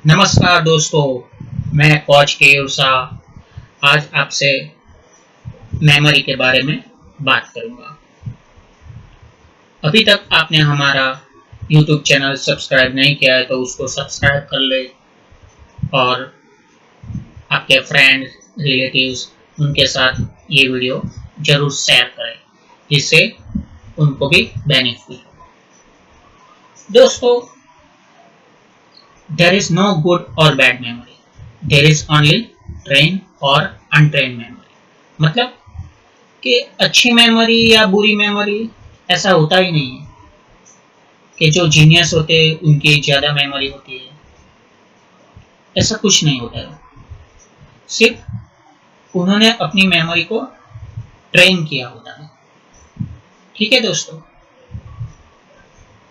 नमस्कार दोस्तों, मैं कोच के उषा आज आपसे मेमोरी के बारे में बात करूंगा। अभी तक आपने हमारा YouTube चैनल सब्सक्राइब नहीं किया है तो उसको सब्सक्राइब कर ले और आपके फ्रेंड्स, रिलेटिव्स उनके साथ ये वीडियो जरूर शेयर करें जिससे उनको भी बेनिफिट हो। दोस्तों, there is no good or bad memory, there is only trained और untrained memory। मतलब कि अच्छी मेमोरी या बुरी मेमोरी ऐसा होता ही नहीं है कि जो जीनियस होते हैं उनकी ज़्यादा मेमोरी होती है, ऐसा कुछ नहीं होता है। सिर्फ उन्होंने अपनी मेमोरी को ट्रेन किया होता है। ठीक है दोस्तों,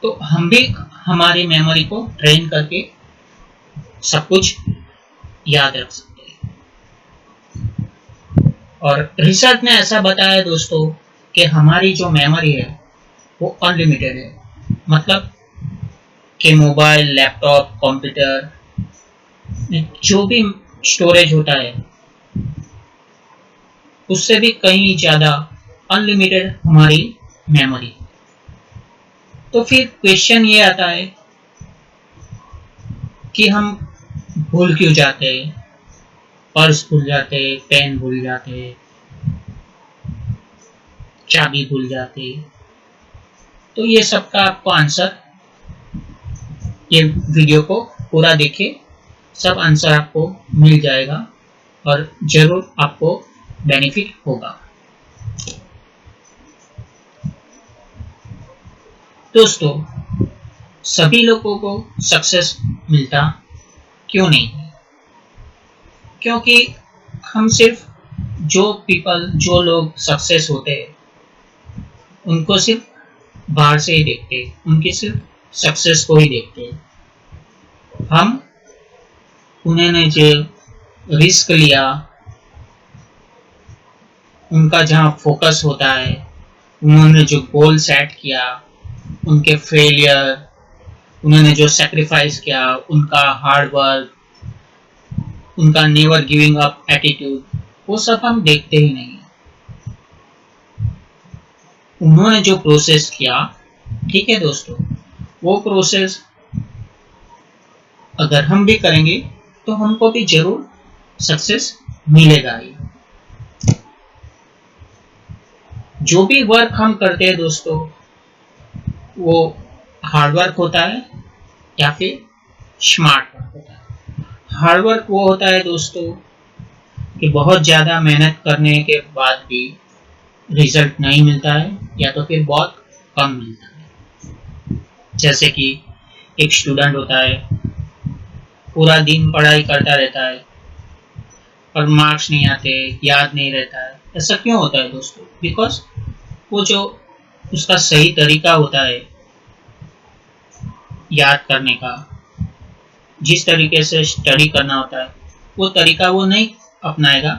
तो हम भी हमारी मेमोरी को ट्रेन करके सब कुछ याद रख सकते हैं। और रिसर्च ने ऐसा बताया दोस्तों कि हमारी जो मेमोरी है वो अनलिमिटेड है। मतलब कि मोबाइल, लैपटॉप, कंप्यूटर जो भी स्टोरेज होता है उससे भी कहीं ज़्यादा अनलिमिटेड हमारी मेमोरी। तो फिर क्वेश्चन ये आता है कि हम भूल क्यों जाते हैं, पर्स भूल जाते, पेन भूल जाते, चाबी भूल जाते। तो ये सब का आपको आंसर, ये वीडियो को पूरा देखें, सब आंसर आपको मिल जाएगा और जरूर आपको बेनिफिट होगा। दोस्तों, सभी लोगों को सक्सेस मिलता क्यों नहीं है? क्योंकि हम सिर्फ जो लोग सक्सेस होते हैं उनको सिर्फ बाहर से ही देखते हैं, उनकी सिर्फ सक्सेस को ही देखते हैं। हम उन्होंने जो रिस्क लिया, उनका जहाँ फोकस होता है, उन्होंने जो गोल सेट किया, उनके फेलियर, उन्होंने जो सेक्रीफाइस किया, उनका हार्ड वर्क, उनका नेवर गिविंग अप एटीट्यूड, वो सब हम देखते ही नहीं। उन्होंने जो प्रोसेस किया, ठीक है दोस्तों, वो प्रोसेस अगर हम भी करेंगे तो हमको भी जरूर सक्सेस मिलेगा ही। जो भी वर्क हम करते हैं दोस्तों, वो हार्ड वर्क होता है या फिर स्मार्ट वर्क होता है। हार्ड वर्क वो होता है दोस्तों कि बहुत ज़्यादा मेहनत करने के बाद भी रिजल्ट नहीं मिलता है या तो फिर बहुत कम मिलता है। जैसे कि एक स्टूडेंट होता है, पूरा दिन पढ़ाई करता रहता है और मार्क्स नहीं आते, याद नहीं रहता है। ऐसा क्यों होता है दोस्तों? बिकॉज वो जो उसका सही तरीका होता है याद करने का, जिस तरीके से स्टडी करना होता है, वो तरीका वो नहीं अपनाएगा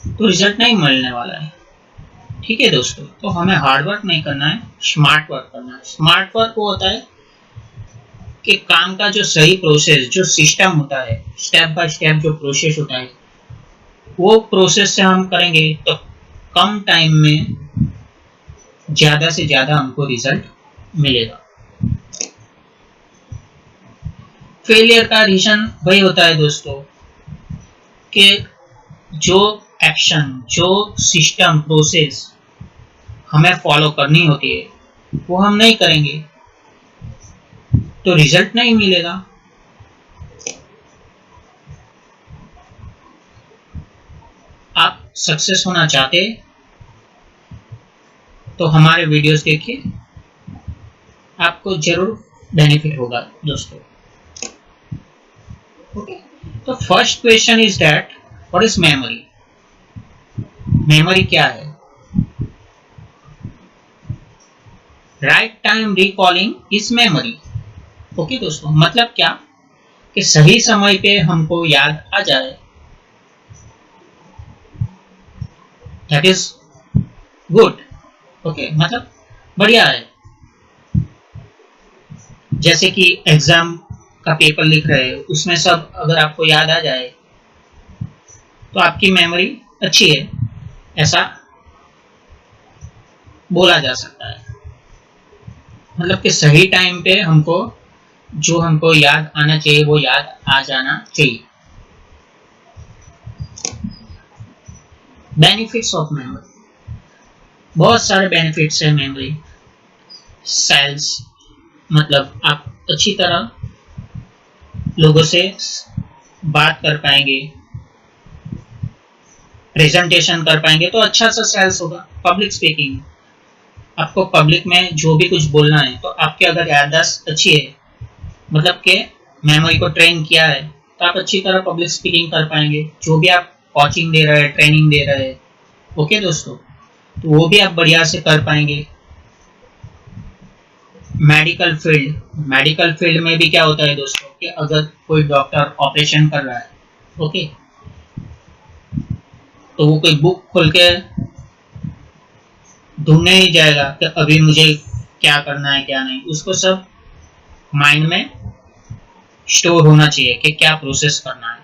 तो रिजल्ट नहीं मिलने वाला है। ठीक है दोस्तों, तो हमें हार्ड वर्क नहीं करना है, स्मार्ट वर्क करना है। स्मार्ट वर्क वो होता है कि काम का जो सही प्रोसेस, जो सिस्टम होता है, स्टेप बाय स्टेप जो प्रोसेस होता है, वो प्रोसेस से हम करेंगे तो कम टाइम में ज़्यादा से ज़्यादा हमको रिजल्ट मिलेगा। फेलियर का रीजन वही होता है दोस्तों कि जो एक्शन, जो सिस्टम, प्रोसेस हमें फॉलो करनी होती है वो हम नहीं करेंगे तो रिजल्ट नहीं मिलेगा। आप सक्सेस होना चाहते तो हमारे वीडियोस देखिए, आपको जरूर बेनिफिट होगा दोस्तों। ओके, तो first question is that what is memory? Memory क्या है? Right time recalling is memory. Okay दोस्तों, मतलब क्या कि सही समय पे हमको याद आ जाए, दैट इज गुड। ओके, मतलब बढ़िया है। जैसे कि एग्जाम का पेपर लिख रहे हैं उसमें सब अगर आपको याद आ जाए तो आपकी मेमोरी अच्छी है, ऐसा बोला जा सकता है। मतलब कि सही टाइम पे हमको जो हमको याद आना चाहिए वो याद आ जाना चाहिए। बेनिफिट्स ऑफ मेमोरी, बहुत सारे बेनिफिट्स है मेमोरी। सेल्स, मतलब आप अच्छी तरह लोगों से बात कर पाएंगे, प्रेजेंटेशन कर पाएंगे तो अच्छा सा सेल्स होगा। पब्लिक स्पीकिंग, आपको पब्लिक में जो भी कुछ बोलना है तो आपकी अगर याददाश्त अच्छी है, मतलब के मेमोरी को ट्रेन किया है, तो आप अच्छी तरह पब्लिक स्पीकिंग कर पाएंगे। जो भी आप कोचिंग दे रहे हैं, ट्रेनिंग दे रहे हैं, ओके दोस्तों, तो वो भी आप बढ़िया से कर पाएंगे। मेडिकल फील्ड, मेडिकल फील्ड में भी क्या होता है दोस्तों कि अगर कोई डॉक्टर ऑपरेशन कर रहा है, ओके, तो वो कोई बुक खोल के ढूंढने नहीं जाएगा कि अभी मुझे क्या करना है क्या नहीं, उसको सब माइंड में स्टोर होना चाहिए कि क्या प्रोसेस करना है।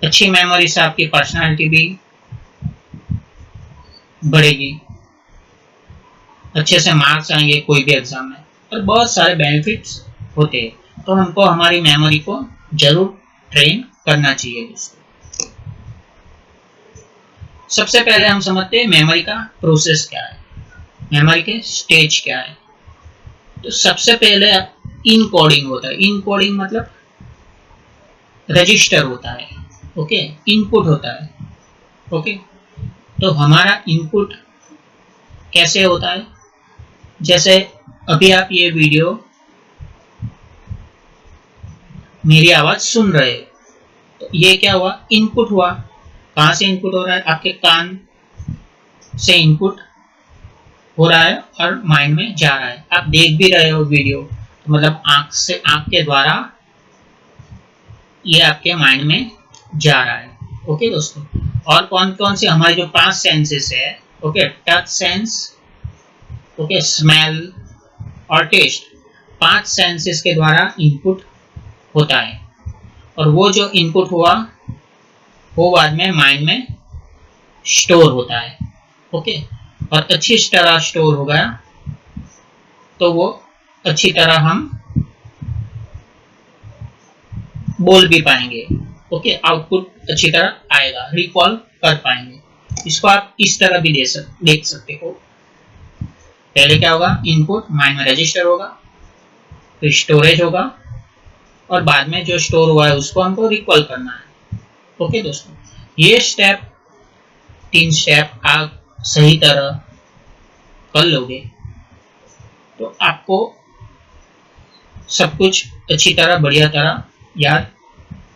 अच्छी मेमोरी से आपकी पर्सनालिटी भी बढ़ेगी, अच्छे से मार्क्स आएंगे कोई भी एग्जाम में, और बहुत सारे बेनिफिट्स होते हैं। तो हमको हमारी मेमोरी को जरूर ट्रेन करना चाहिए दोस्तों। सबसे पहले हम समझते हैं मेमोरी का प्रोसेस क्या है, मेमोरी के स्टेज क्या है। तो सबसे पहले इनकोडिंग होता है। इनकोडिंग मतलब रजिस्टर होता है, ओके, इनपुट होता है, ओके। तो हमारा इनपुट कैसे होता है, जैसे अभी आप ये वीडियो मेरी आवाज सुन रहे हैं, तो ये क्या हुआ, इनपुट हुआ। कहां से इनपुट हो रहा है, आपके कान से इनपुट हो रहा है और माइंड में जा रहा है। आप देख भी रहे हो वीडियो, तो मतलब आंख से, आंख के द्वारा ये आपके माइंड में जा रहा है, ओके दोस्तों। और कौन कौन से हमारे जो 5 सेंसेस है, okay, touch sense, okay, smell और टेस्ट, 5 सेंसेस के द्वारा इनपुट होता है। और वो जो इनपुट हुआ वो बाद में माइंड में स्टोर होता है, ओके। और अच्छी तरह स्टोर हो गया तो वो अच्छी तरह हम बोल भी पाएंगे, ओके, आउटपुट अच्छी तरह आएगा, रिकॉल कर पाएंगे। इसको आप इस तरह भी देख सकते हो। पहले क्या होगा, इनपुट माइंड में रजिस्टर होगा, फिर स्टोरेज होगा, और बाद में जो स्टोर हुआ है उसको हमको रिकॉल करना है, ओके दोस्तों। ये स्टेप, 3 स्टेप आप सही तरह कर लोगे तो आपको सब कुछ अच्छी तरह, बढ़िया तरह याद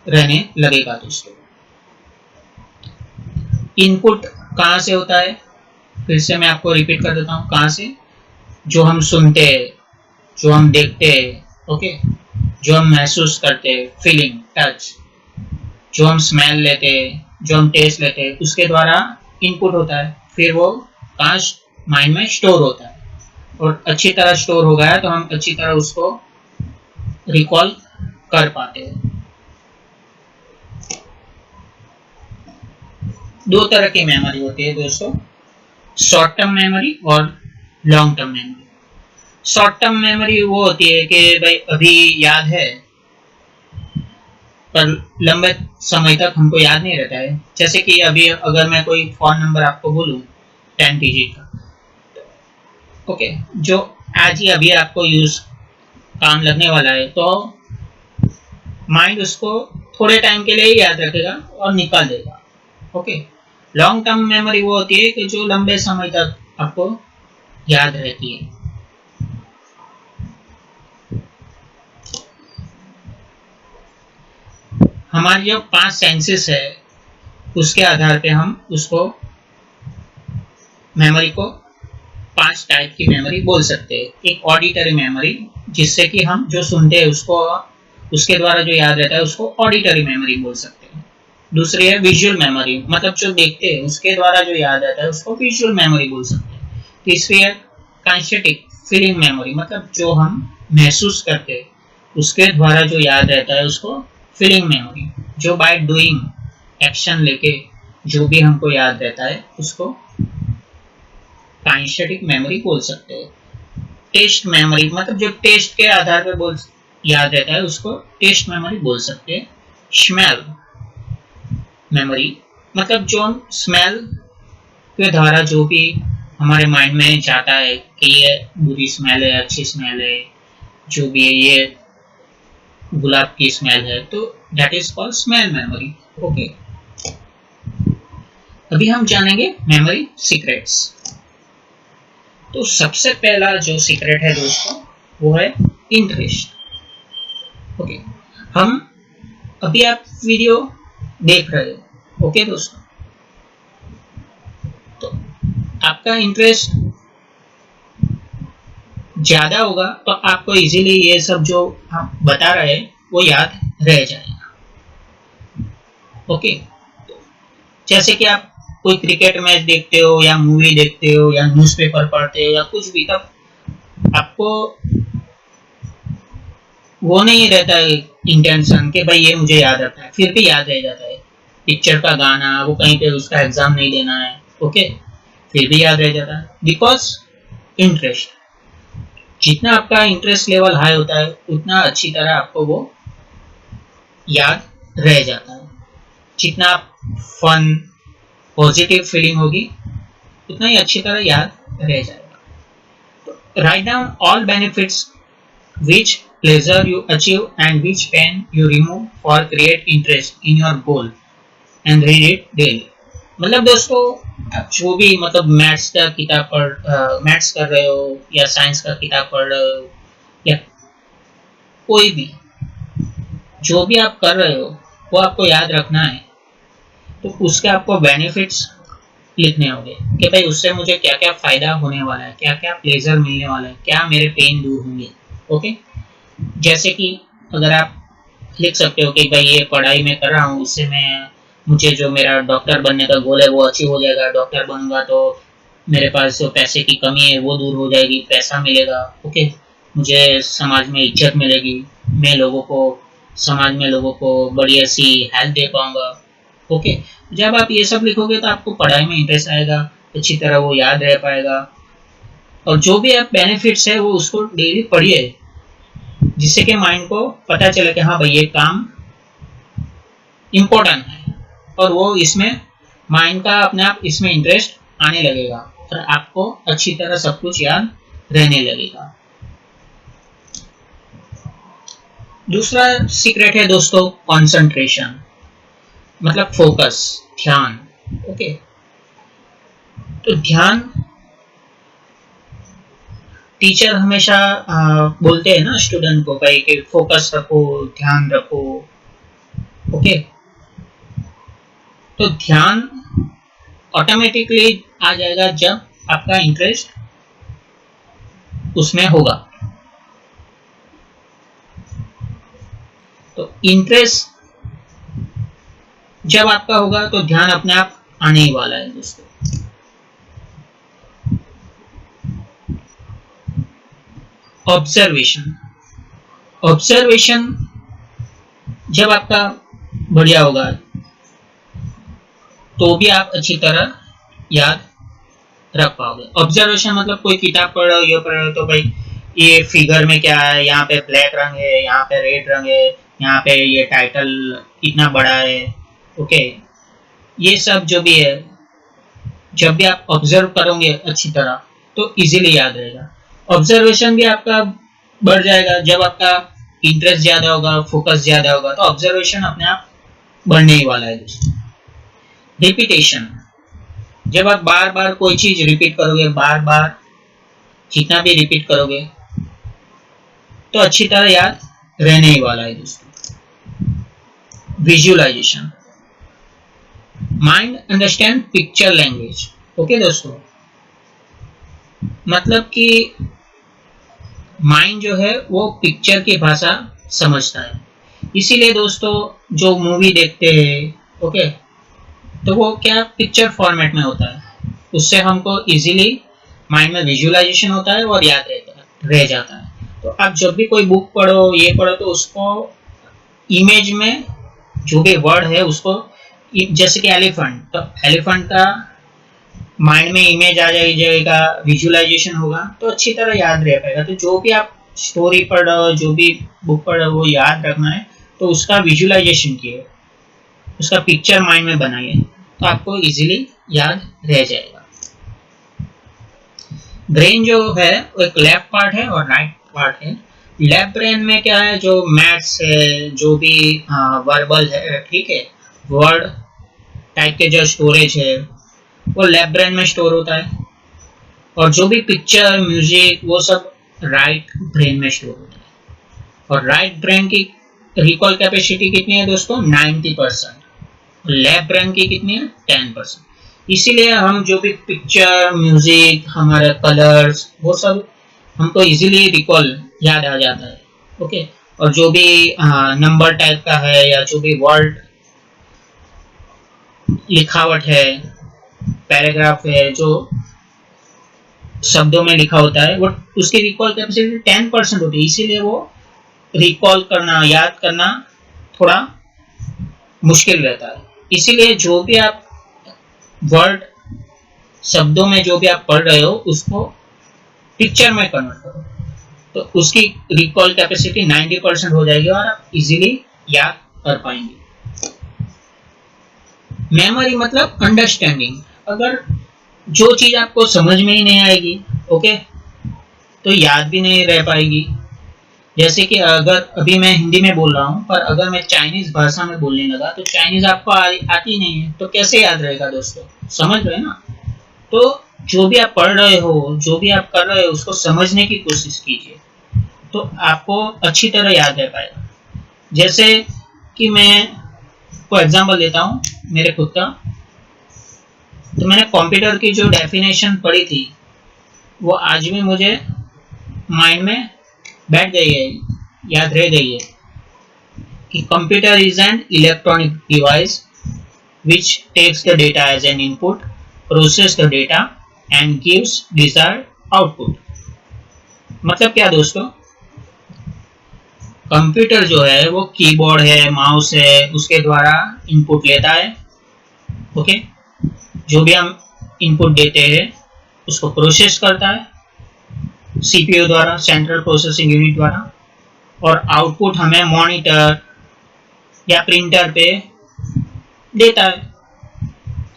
रहने लगेगा दोस्तों। इनपुट कहां से होता है, फिर से मैं आपको रिपीट कर देता हूं, कहां से, जो हम सुनते हैं, जो हम देखते हैं, ओके, जो हम महसूस करते हैं, फीलिंग, टच, जो हम स्मेल लेते हैं, जो हम टेस्ट लेते हैं, उसके द्वारा इनपुट होता है। फिर वो कहां माइंड में स्टोर होता है, और अच्छी तरह स्टोर हो गया तो हम अच्छी तरह उसको रिकॉल कर पाते हैं। 2 तरह की मेमोरी होती है दोस्तों, शॉर्ट टर्म मेमोरी और long term memory. Short term memory वो होती है कि भाई अभी याद है पर लंबे समय तक हमको याद नहीं रहता है। जैसे कि अभी अगर मैं कोई फोन नंबर आपको बोलूं 10 डिजिट का, ओके, जो आज ही अभी आपको यूज काम लगने वाला है, तो माइंड उसको थोड़े टाइम के लिए ही याद रखेगा और निकाल देगा, ओके। लॉन्ग टर्म मेमोरी वो होती है कि जो लंबे समय तक आपको याद रहती है। हमारी जो 5 सेंसेस है उसके आधार पे हम उसको मेमोरी को 5 टाइप की मेमोरी बोल सकते हैं। एक ऑडिटरी मेमोरी, जिससे कि हम जो सुनते हैं उसको, उसके द्वारा जो याद रहता है उसको ऑडिटरी मेमोरी बोल सकते हैं। दूसरी है विजुअल मेमोरी, मतलब जो देखते हैं उसके द्वारा जो याद रहता है उसको विजुअल मेमोरी बोल सकते हैं। तीसरी है काइनेस्थेटिक फीलिंग मेमोरी, मतलब जो हम महसूस करते हैं उसके द्वारा जो याद रहता है उसको फीलिंग मेमोरी, जो बाय डूइंग एक्शन लेके जो भी हमको याद रहता है उसको काइनेस्थेटिक मेमोरी बोल सकते हैं। टेस्ट मेमोरी मतलब जो टेस्ट के आधार पर बोल याद रहता है उसको टेस्ट मेमोरी बोल सकते हैं। स्मेल मेमोरी मतलब जो हम स्मेल के द्वारा जो भी हमारे माइंड में जाता है कि ये बुरी स्मेल है, अच्छी स्मेल है, जो भी है ये गुलाब की स्मेल है, तो that is called smell memory. Okay, अभी हम जानेंगे मेमोरी सीक्रेट्स। तो सबसे पहला जो सीक्रेट है दोस्तों वो है इंटरेस्ट। ओके, हम अभी आप वीडियो देख रहे हो, ओके दोस्तों, तो आपका इंटरेस्ट ज्यादा होगा तो आपको इजीली ये सब जो हम बता रहे हैं वो याद रह जाएगा। ओके, जैसे कि आप कोई क्रिकेट मैच देखते हो या मूवी देखते हो या न्यूज़पेपर पढ़ते हो या कुछ भी, तब आपको वो नहीं रहता है इंटेंशन कि भाई ये मुझे याद रखना है, फिर भी याद रह जाता है। पिक्चर का गाना वो कहीं पे उसका एग्जाम नहीं देना है, ओके, फिर भी याद रह जाता है बिकॉज इंटरेस्ट। जितना आपका इंटरेस्ट लेवल हाई होता है उतना अच्छी तरह आपको वो याद रह जाता है। जितना आप फन पॉजिटिव फीलिंग होगी उतना ही अच्छी तरह याद रह जाएगा। Write down all benefits which pleasure you achieve and which pain you remove for create interest in your goal and read it daily। मतलब दोस्तों आप जो भी मतलब मैथ्स का किताब मैथ्स कर रहे हो या साइंस का किताब पढ़ रहे हो या कोई भी जो भी आप कर रहे हो वो आपको याद रखना है, तो उसके आपको बेनिफिट्स लिखने होंगे कि भाई उससे मुझे क्या क्या फायदा होने वाला है, क्या क्या प्लेजर मिलने वाला है, क्या मेरे पेन दूर होंगे। ओके, जैसे कि अगर आप लिख सकते हो कि भाई ये पढ़ाई में कर रहा हूँ उससे मैं मुझे जो मेरा डॉक्टर बनने का गोल है वो अचीव हो जाएगा, डॉक्टर बनूंगा तो मेरे पास जो पैसे की कमी है वो दूर हो जाएगी, पैसा मिलेगा। ओके, मुझे समाज में इज्जत मिलेगी, मैं लोगों को समाज में लोगों को बढ़िया सी हेल्प दे पाऊंगा। ओके, जब आप ये सब लिखोगे तो आपको पढ़ाई में इंटरेस्ट आएगा, अच्छी तरह वो याद रह पाएगा, और जो भी आप बेनिफिट्स है वो उसको डेली पढ़िए जिससे कि माइंड को पता चले कि हाँ भाई ये काम इम्पोर्टेंट है, और वो इसमें माइंड का अपने आप इसमें इंटरेस्ट आने लगेगा और आपको अच्छी तरह सब कुछ याद रहने लगेगा। दूसरा सीक्रेट है दोस्तों कंसंट्रेशन, मतलब फोकस, ध्यान। ओके, तो ध्यान टीचर हमेशा बोलते हैं ना स्टूडेंट को भाई कि फोकस रखो, ध्यान रखो। ओके, तो ध्यान ऑटोमेटिकली आ जाएगा जब आपका इंटरेस्ट उसमें होगा। तो इंटरेस्ट जब आपका होगा तो ध्यान अपने आप आने ही वाला है दोस्तों। ऑब्जर्वेशन, ऑब्जर्वेशन जब आपका बढ़िया होगा तो भी आप अच्छी तरह याद रख पाओगे। ऑब्जर्वेशन मतलब कोई किताब पढ़ रहे हो, ये पढ़ रहे हो तो भाई ये फिगर में क्या है, यहाँ पे ब्लैक रंग है, यहाँ पे रेड रंग है, यहाँ पे ये टाइटल इतना बड़ा है। ओके, ये सब जो भी है जब भी आप ऑब्जर्व करोगे अच्छी तरह तो इजीली याद रहेगा। ऑब्जर्वेशन भी आपका बढ़ जाएगा जब आपका इंटरेस्ट ज्यादा होगा, फोकस ज्यादा होगा, तो ऑब्जर्वेशन अपने आप बढ़ने ही वाला है दोस्तों। रिपीटेशन, जब आप बार बार कोई चीज रिपीट करोगे, बार बार जितना भी रिपीट करोगे तो अच्छी तरह याद रहने ही वाला है दोस्तों। Visualisation, mind understand picture language. Okay दोस्तों, मतलब कि माइंड जो है वो पिक्चर की भाषा समझता है। इसीलिए दोस्तों जो मूवी देखते हैं, ओके, तो वो क्या पिक्चर फॉर्मेट में होता है, उससे हमको इजीली माइंड में विजुअलाइजेशन होता है और याद रह जाता है। तो आप जब भी कोई बुक पढ़ो, ये पढ़ो, तो उसको इमेज में जो भी वर्ड है उसको, जैसे कि एलिफेंट, तो एलिफेंट का माइंड में इमेज आ जाएगा, विजुअलाइजेशन होगा, तो अच्छी तरह याद रह पाएगा। तो जो भी आप स्टोरी पढ़ रहे हो, जो भी बुक पढ़ रहे हो, वो याद रखना है तो उसका विजुअलाइजेशन कीजिए, उसका पिक्चर माइंड में बनाइए, तो आपको इजीली याद रह जाएगा। ब्रेन जो है वो एक लेफ्ट पार्ट है और राइट पार्ट है। लेफ्ट ब्रेन में क्या है, जो मैथ्स है, जो भी वर्बल है, ठीक है, वर्ड टाइप के जो स्टोरेज है वो लेफ्ट ब्रेन में स्टोर होता है, और जो भी पिक्चर, म्यूजिक, वो सब राइट ब्रेन में स्टोर होता है। और राइट ब्रेन की रिकॉल कैपेसिटी कितनी है दोस्तों, 90%। लेफ्ट ब्रेन की कितनी है, 10%। इसीलिए हम जो भी पिक्चर, म्यूजिक, हमारे कलर्स, वो सब हमको इजीली रिकॉल याद आ जाता है। ओके, और जो भी नंबर टाइप का है या जो भी वर्ड लिखावट है, पैराग्राफ है, जो शब्दों में लिखा होता है, वो उसकी रिकॉल कैपेसिटी 10% होती है। इसीलिए वो रिकॉल करना, याद करना थोड़ा मुश्किल रहता है। इसीलिए जो भी आप वर्ड, शब्दों में जो भी आप पढ़ रहे हो, उसको पिक्चर में कन्वर्ट करो, तो उसकी रिकॉल कैपेसिटी 90% हो जाएगी और आप इजीली याद कर पाएंगे। मेमोरी मतलब अंडरस्टैंडिंग। अगर जो चीज आपको समझ में ही नहीं आएगी, ओके, तो याद भी नहीं रह पाएगी। जैसे कि अगर अभी मैं हिंदी में बोल रहा हूँ, पर अगर मैं चाइनीज भाषा में बोलने लगा तो चाइनीज आपको आती नहीं है, तो कैसे याद रहेगा दोस्तों, समझ रहे हैं ना। तो जो भी आप पढ़ रहे हो, जो भी आप कर रहे हो, उसको समझने की कोशिश कीजिए, तो आपको अच्छी तरह याद रह पाएगा। जैसे कि मैं को एग्जांपल देता हूँ मेरे खुद का। तो मैंने कंप्यूटर की जो डेफिनेशन पढ़ी थी, वो आज भी मुझे माइंड में बैठ गई है, याद रह गई है, कि computer is an electronic device which takes the data as an input, process the data and gives desired output। मतलब क्या दोस्तों, कंप्यूटर जो है वो कीबोर्ड है, माउस है, उसके द्वारा इनपुट लेता है। ओके, जो भी हम इनपुट देते हैं उसको प्रोसेस करता है सीपीयू द्वारा, सेंट्रल प्रोसेसिंग यूनिट द्वारा, और आउटपुट हमें मॉनिटर या प्रिंटर पे देता है।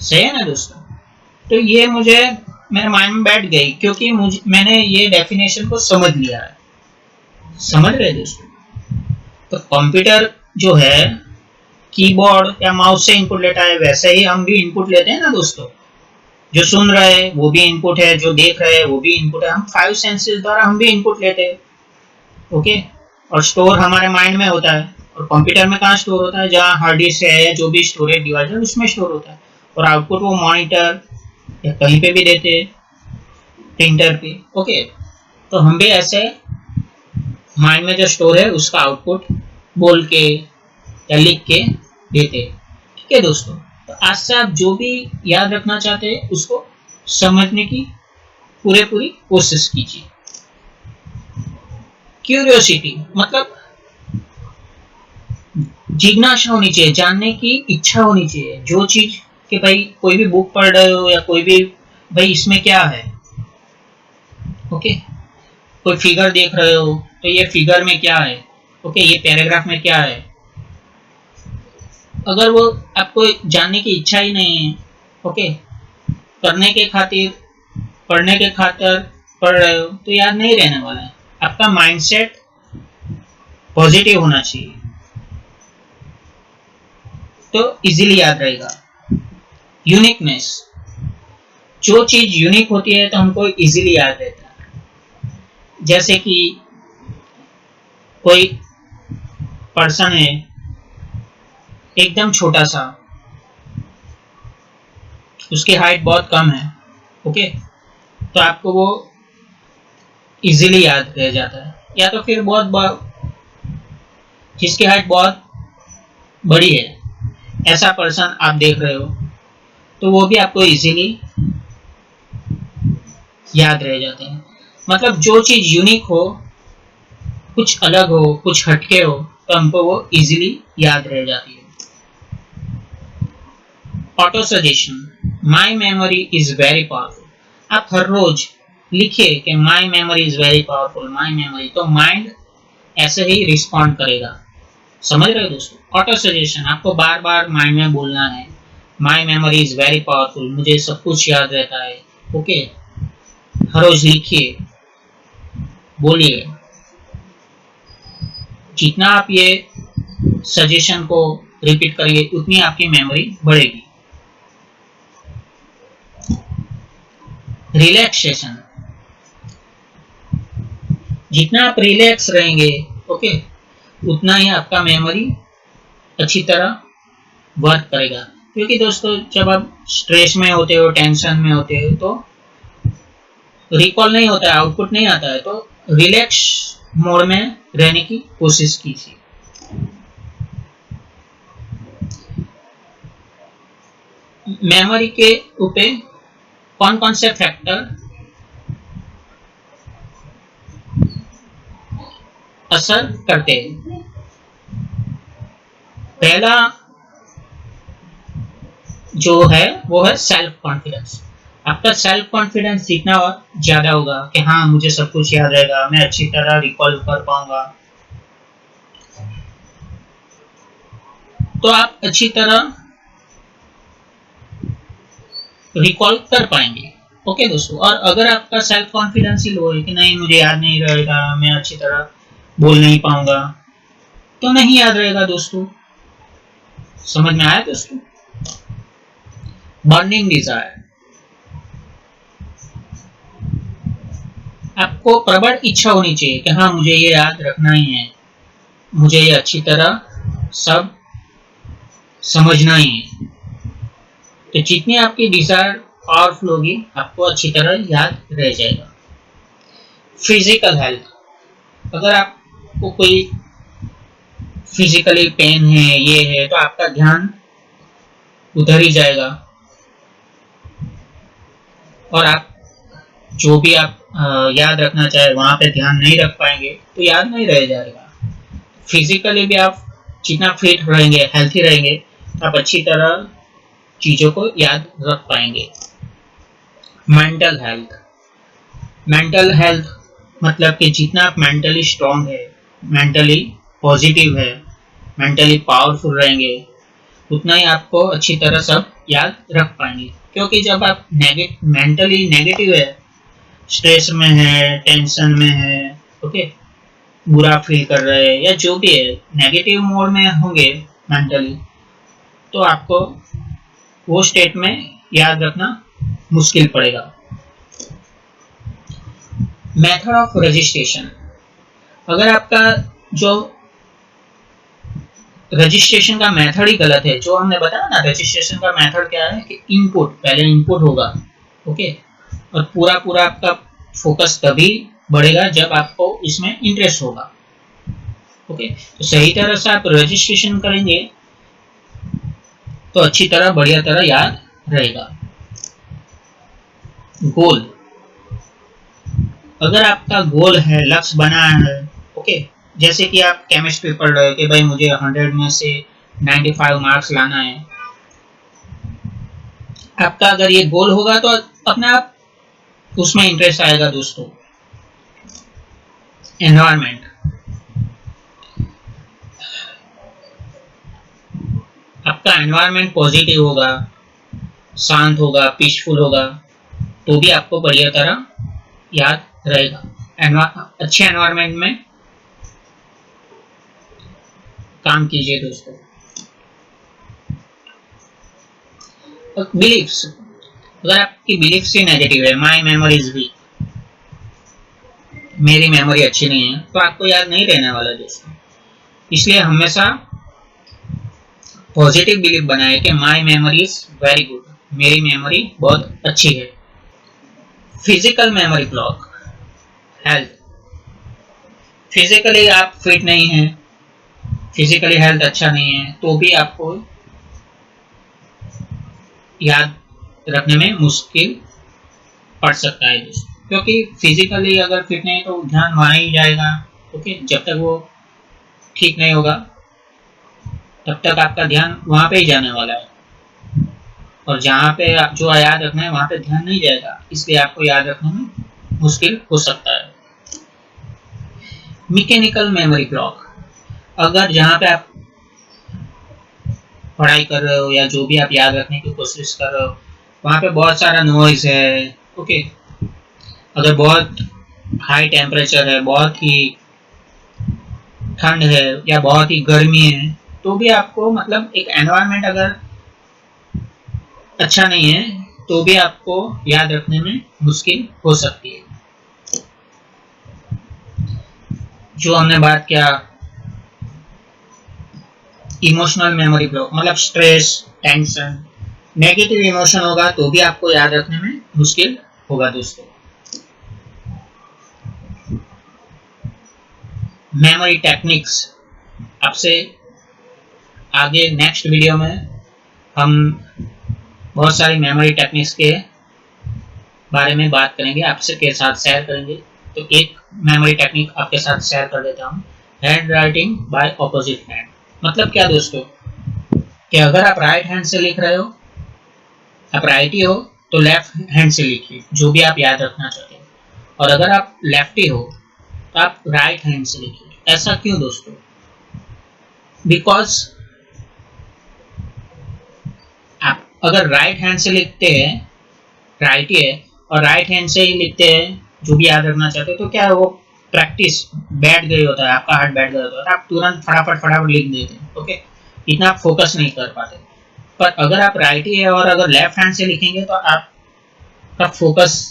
सही है ना दोस्तों। तो ये मुझे मेरे माइंड में बैठ गई, क्योंकि मैंने ये डेफिनेशन को समझ लिया है। समझ रहे दोस्तों। तो कंप्यूटर जो है कीबोर्ड या माउस से इनपुट लेता है, वैसे ही हम भी इनपुट लेते हैं ना दोस्तों। जो सुन रहे हैं वो भी इनपुट है, जो देख रहे हैं वो भी इनपुट है। हम 5 सेंसेस द्वारा हम भी इनपुट लेते हैं। ओके, और स्टोर हमारे माइंड में होता है। और कंप्यूटर में कहाँ स्टोर होता है, जहाँ हार्ड डिस्क है, जो भी स्टोरेज डिवाइस है उसमें स्टोर होता है। और आउटपुट वो मॉनिटर या कहीं पे भी देते हैं, प्रिंटर पे। ओके, तो हम भी ऐसे माइंड में जो स्टोर है उसका आउटपुट बोल के या लिख के देते हैं। ठीक है दोस्तों। तो आज से आप जो भी याद रखना चाहते हैं उसको समझने की पूरी कोशिश कीजिए। क्यूरियोसिटी मतलब जिज्ञासा होनी चाहिए, जानने की इच्छा होनी चाहिए। जो चीज कि भाई कोई भी बुक पढ़ रहे हो या कोई भी, भाई इसमें क्या है, ओके, कोई फिगर देख रहे हो तो ये फिगर में क्या है, ओके, ये पैराग्राफ में क्या है। अगर वो आपको जानने की इच्छा ही नहीं है, ओके, करने के खातिर, पढ़ने के खातिर पढ़ रहे हो, तो याद नहीं रहने वाला है। आपका माइंडसेट पॉजिटिव होना चाहिए, तो इजीली याद रहेगा। यूनिकनेस, जो चीज यूनिक होती है तो हमको इजीली याद रहता है। जैसे कि कोई पर्सन है एकदम छोटा सा, उसकी हाइट बहुत कम है, ओके, तो आपको वो इजीली याद रह जाता है। या तो फिर जिसकी हाइट बहुत बड़ी है, ऐसा पर्सन आप देख रहे हो, तो वो भी आपको इजीली याद रह जाते हैं। मतलब जो चीज यूनिक हो कुछ अलग हो, कुछ हटके हो, तो हमको वो इजीली याद रह जाती है। Auto suggestion, my memory is very powerful. आप हर रोज लिखिए कि my memory is very powerful, my memory, तो माइंड ऐसे ही रिस्पॉन्ड करेगा। समझ रहे हो दोस्तों? ऑटो सजेशन, आपको बार बार माइंड में बोलना है, my memory is very powerful, मुझे सब कुछ याद रहता है। ओके, हर रोज लिखिए, बोलिए। जितना आप ये सजेशन को रिपीट करेंगे उतनी आपकी मेमोरी बढ़ेगी। रिलैक्सेशन, जितना आप रिलैक्स रहेंगे, ओके, उतना ही आपका मेमोरी अच्छी तरह वर्क करेगा। क्योंकि दोस्तों जब आप स्ट्रेस में होते हो, टेंशन में होते हो, तो रिकॉल नहीं होता है, आउटपुट नहीं आता है, तो रिलैक्स मोड में रहने की कोशिश कीजिए। मेमोरी के ऊपर कौन कौन से फैक्टर असर करते हैं? पहला जो है वो है सेल्फ कॉन्फिडेंस। आपका सेल्फ कॉन्फिडेंस जितना ज्यादा होगा कि हाँ मुझे सब कुछ याद रहेगा, मैं अच्छी तरह रिकॉल कर पाऊंगा, तो आप अच्छी तरह रिकॉल कर पाएंगे। ओके दोस्तों, और अगर आपका सेल्फ कॉन्फिडेंस ही लो है कि नहीं मुझे याद नहीं रहेगा, मैं अच्छी तरह बोल नहीं पाऊंगा, तो नहीं याद रहेगा दोस्तों। समझ में आया दोस्तों? बर्निंग डिजायर, आपको प्रबल इच्छा होनी चाहिए कि हाँ मुझे ये याद रखना ही है, मुझे ये अच्छी तरह सब समझना ही है। तो जितनी आपकी डिजायर पावरफुल होगी, आपको अच्छी तरह याद रह जाएगा। फिजिकल हेल्थ, अगर आपको कोई फिजिकली पेन है, ये है, तो आपका ध्यान उधर ही जाएगा और आप जो भी आप याद रखना चाहे वहां पे ध्यान नहीं रख पाएंगे, तो याद नहीं रह जाएगा। फिजिकली भी आप जितना फिट रहेंगे, हेल्थी रहेंगे, आप अच्छी तरह चीजों को याद रख पाएंगे। मेंटल हेल्थ, मेंटल हेल्थ मतलब कि जितना आप मेंटली स्ट्रांग है, मेंटली पॉजिटिव है, मेंटली पावरफुल रहेंगे, उतना ही आपको अच्छी तरह सब याद रख पाएंगे। क्योंकि जब आप मेंटली नेगेटिव है, स्ट्रेस में है, टेंशन में है, ओके, बुरा फील कर रहे हैं या जो भी है, नेगेटिव मोड में होंगे मेंटली, तो आपको वो स्टेट में याद रखना मुश्किल पड़ेगा। मेथड ऑफ रजिस्ट्रेशन, अगर आपका जो रजिस्ट्रेशन का मेथड ही गलत है, जो हमने बताया ना, रजिस्ट्रेशन का मेथड क्या है कि इनपुट, पहले इनपुट होगा, ओके, और पूरा पूरा आपका फोकस तभी बढ़ेगा जब आपको इसमें इंटरेस्ट होगा। ओके, तो सही तरह से आप रजिस्ट्रेशन करेंगे तो अच्छी तरह, बढ़िया तरह याद रहेगा। गोल, अगर आपका गोल है, लक्ष्य बना है, ओके, जैसे कि आप केमिस्ट्री पढ़ रहे हो कि भाई मुझे 100 में से 95 मार्क्स लाना है, आपका अगर ये गोल होगा तो अपने आप उसमें इंटरेस्ट आएगा दोस्तों। एनवायरमेंट, आपका एनवायरमेंट पॉजिटिव होगा, शांत होगा, पीसफुल होगा, तो भी आपको बढ़िया तरह याद रहेगा। अच्छे एनवायरमेंट में काम कीजिए दोस्तों। बिलीफ्स, अगर आपकी बिलीफ्स ही नेगेटिव है, माई मेमोरी इज वीक, मेरी मेमोरी अच्छी नहीं है, तो आपको याद नहीं रहने वाला दोस्तों। इसलिए हमेशा पॉजिटिव बिलीफ बनाए कि my memory is very good, मेरी मेमोरी बहुत अच्छी है। Physical memory block, health, physically आप फिट नहीं है, फिजिकली हेल्थ अच्छा नहीं है, तो भी आपको याद रखने में मुश्किल पड़ सकता है दोस्तों। क्योंकि फिजिकली अगर फिट नहीं तो ध्यान वहां ही जाएगा, ओके, जब तक वो ठीक नहीं होगा तब तक आपका ध्यान वहां पे ही जाने वाला है, और जहाँ पे आप जो याद रखना है वहां पे ध्यान नहीं जाएगा, इसलिए आपको याद रखने में मुश्किल हो सकता है। मैकेनिकल मेमोरी ब्लॉक, अगर जहाँ पे आप पढ़ाई कर रहे हो या जो भी आप याद रखने की कोशिश कर रहे हो वहाँ पे बहुत सारा नॉइज है, ओके, अगर बहुत हाई टेम्परेचर है, बहुत ही ठंड है या बहुत ही गर्मी है, तो भी आपको मतलब एक एनवायरनमेंट अगर अच्छा नहीं है तो भी आपको याद रखने में मुश्किल हो सकती है। जो हमने बात किया इमोशनल मेमोरी ब्लॉक, मतलब स्ट्रेस, टेंशन, नेगेटिव इमोशन होगा तो भी आपको याद रखने में मुश्किल होगा दोस्तों। मेमोरी टेक्निक्स, आपसे आगे नेक्स्ट वीडियो में हम बहुत सारी मेमोरी टेक्निक्स के बारे में बात करेंगे, आपसे के साथ शेयर करेंगे। तो एक मेमोरी टेक्निक आपके साथ शेयर कर देता हूँ, hand writing by opposite hand. मतलब क्या दोस्तों, कि अगर आप राइट हैंड से लिख रहे हो, आप राइटी हो तो लेफ्ट हैंड से लिखिए जो भी आप याद रखना चाहते हो, और अगर आप लेफ्टी हो तो आप राइट हैंड से लिखिए। ऐसा क्यों दोस्तों? बिकॉज आप अगर राइट हैंड से लिखते हैं, राइटी है, और राइट हैंड से ही लिखते हैं जो भी याद रखना चाहते हो, तो क्या है वो प्रैक्टिस बैठ गई होता है, आपका हाथ बैठ गया होता है, आप तुरंत फटाफट लिख देते हैं, ओके, इतना आप फोकस नहीं कर पाते। पर अगर आप राइटी है और अगर लेफ्ट हैंड से लिखेंगे तो आपका फोकस,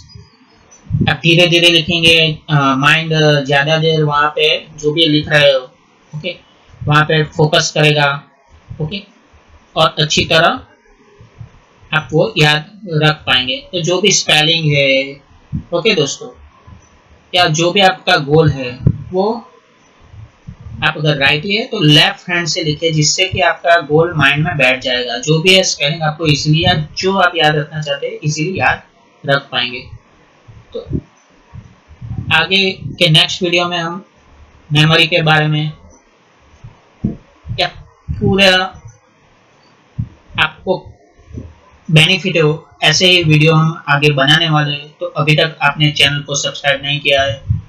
आप धीरे धीरे लिखेंगे, माइंड ज्यादा देर वहां पे जो भी लिख रहे हो, ओके, वहां पे फोकस करेगा, ओके, और अच्छी तरह आप वो याद रख पाएंगे। तो जो भी स्पेलिंग है, ओके दोस्तों, या जो भी आपका गोल है वो आप अगर राइटी है तो लेफ्ट हैंड से लिखिए, जिससे कि आपका गोल माइंड में बैठ जाएगा। जो भी है स्पेलिंग आपको इजीली, या जो आप याद रखना चाहते हैं इजीली याद रख पाएंगे। तो आगे के नेक्स्ट वीडियो में हम मेमोरी के बारे में या पूरा आपको बेनिफिट हो ऐसे ही वीडियो हम आगे बनाने वाले हैं। तो अभी तक आपने चैनल को सब्सक्राइब नहीं किया है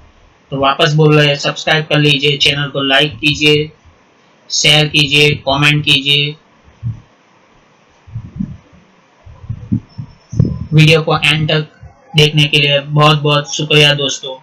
तो वापस बोल रहे हैं, सब्सक्राइब कर लीजिए, चैनल को लाइक कीजिए, शेयर कीजिए, कमेंट कीजिए। वीडियो को एंड तक देखने के लिए बहुत बहुत शुक्रिया दोस्तों।